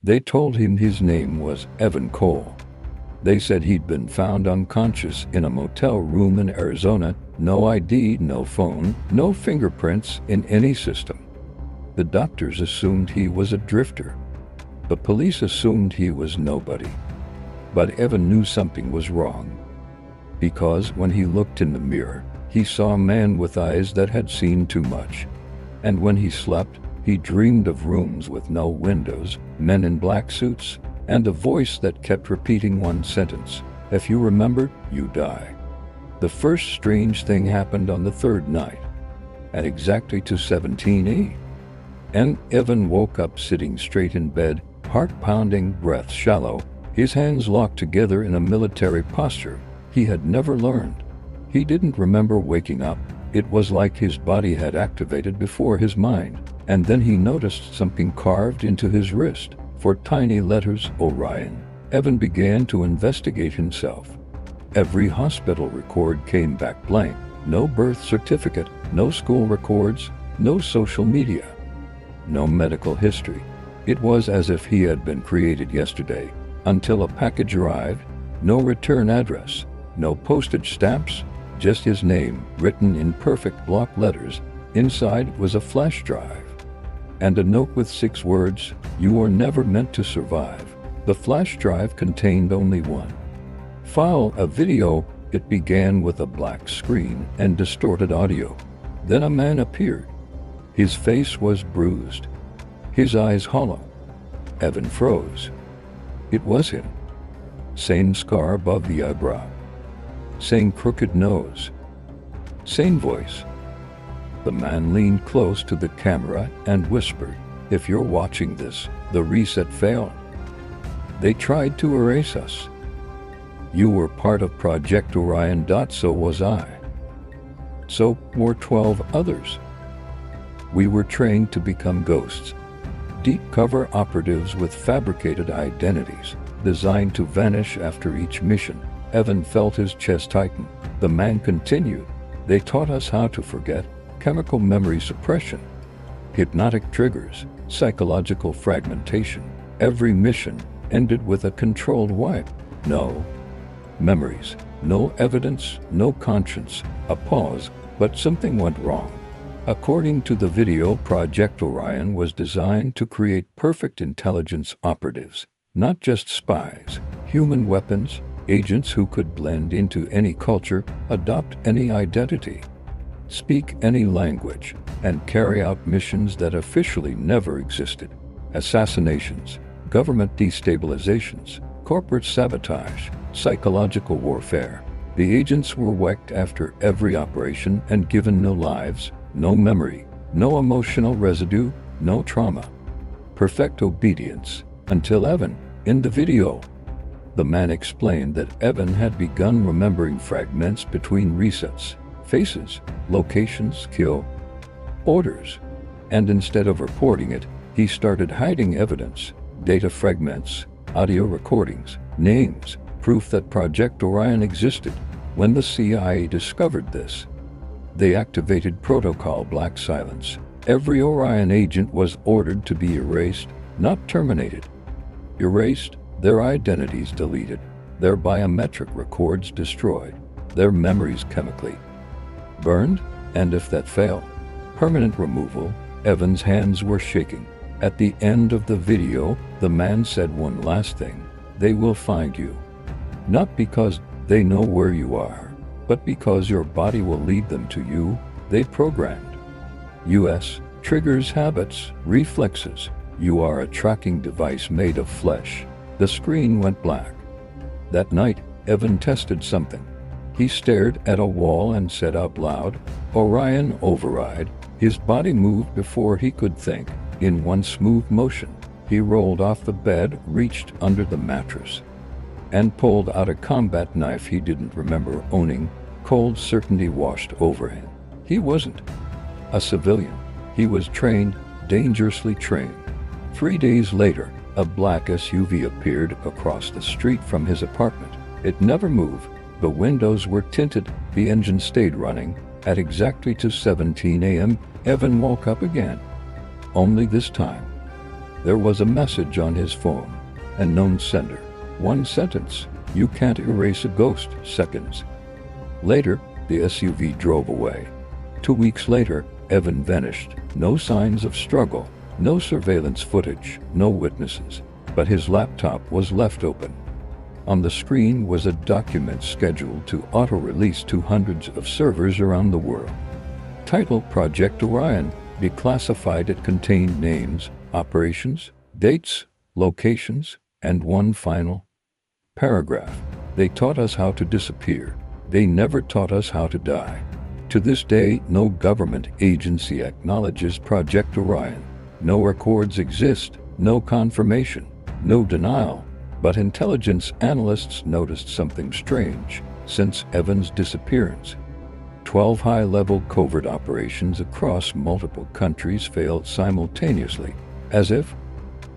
They told him his name was Evan Cole. They said he'd been found unconscious in a motel room in Arizona, no ID, no phone, no fingerprints in any system. The doctors assumed he was a drifter. The police assumed he was nobody. But Evan knew something was wrong. Because when he looked in the mirror, he saw a man with eyes that had seen too much. And when he slept, he dreamed of rooms with no windows, men in black suits, and a voice that kept repeating one sentence: "If you remember, you die." The first strange thing happened on the third night, at exactly 2:17 a.m. And Evan woke up sitting straight in bed, heart pounding, breath shallow, his hands locked together in a military posture he had never learned. He didn't remember waking up. It was like his body had activated before his mind. And then he noticed something carved into his wrist. For tiny letters, Orion. Evan began to investigate himself. Every hospital record came back blank. No birth certificate, no school records, no social media, no medical history. It was as if he had been created yesterday, until a package arrived. No return address, no postage stamps, just his name written in perfect block letters. Inside was a flash drive and a note with 6 words: "You were never meant to survive." The flash drive contained only one file, a video. It began with a black screen and distorted audio. Then a man appeared. His face was bruised, his eyes hollow. Evan froze. It was him. Same scar above the eyebrow, same crooked nose, same voice. The man leaned close to the camera and whispered, "If you're watching this, the reset failed. They tried to erase us. You were part of Project Orion. So was I. So were 12 others. We were trained to become ghosts, deep cover operatives with fabricated identities, designed to vanish after each mission." Evan felt his chest tighten. The man continued, "They taught us how to forget, chemical memory suppression, hypnotic triggers, psychological fragmentation. Every mission ended with a controlled wipe. No memories, no evidence, no conscience, a pause, but something went wrong." According to the video, Project Orion was designed to create perfect intelligence operatives, not just spies, human weapons, agents who could blend into any culture, adopt any identity, speak any language, and carry out missions that officially never existed. Assassinations, government destabilizations, corporate sabotage, psychological warfare. The agents were whacked after every operation and given no lives, no memory, no emotional residue, no trauma. Perfect obedience, until Evan, in the video. The man explained that Evan had begun remembering fragments between resets, faces, locations, kill orders. And instead of reporting it, he started hiding evidence, data fragments, audio recordings, names, proof that Project Orion existed. When the CIA discovered this, they activated Protocol Black Silence. Every Orion agent was ordered to be erased, not terminated. Erased, their identities deleted, their biometric records destroyed, their memories chemically burned, and if that failed, permanent removal. Evan's hands were shaking. At the end of the video, the man said one last thing: "They will find you. Not because they know where you are, but because your body will lead them to you." They programmed US triggers, habits, reflexes. You are a tracking device made of flesh. The screen went black. That night, Evan tested something. He stared at a wall and said out loud, "Orion override." His body moved before he could think. In one smooth motion, he rolled off the bed, reached under the mattress, and pulled out a combat knife he didn't remember owning. Cold certainty washed over him. He wasn't a civilian. He was trained, dangerously trained. 3 days later, a black SUV appeared across the street from his apartment. It never moved. The windows were tinted. The engine stayed running. At exactly 2:17 a.m., Evan woke up again. Only this time, There was a message on his phone. Unknown sender. One sentence. You can't erase a ghost. Seconds. Later, the SUV drove away. 2 weeks later, Evan vanished. No signs of struggle. No surveillance footage. No witnesses. But his laptop was left open. On the screen was a document scheduled to auto-release to hundreds of servers around the world. Title: Project Orion. Declassified. It contained names, operations, dates, locations, and one final paragraph. They taught us how to disappear. They never taught us how to die. To this day, no government agency acknowledges Project Orion. No records exist, no confirmation, no denial. But intelligence analysts noticed something strange since Evan's disappearance. 12 high-level covert operations across multiple countries failed simultaneously, as if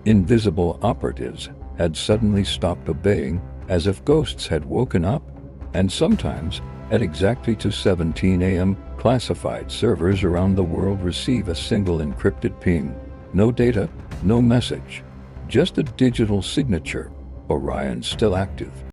invisible operatives had suddenly stopped obeying, as if ghosts had woken up. And sometimes, at exactly 2:17 a.m., classified servers around the world receive a single encrypted ping. No data, no message, just a digital signature. Orion still active.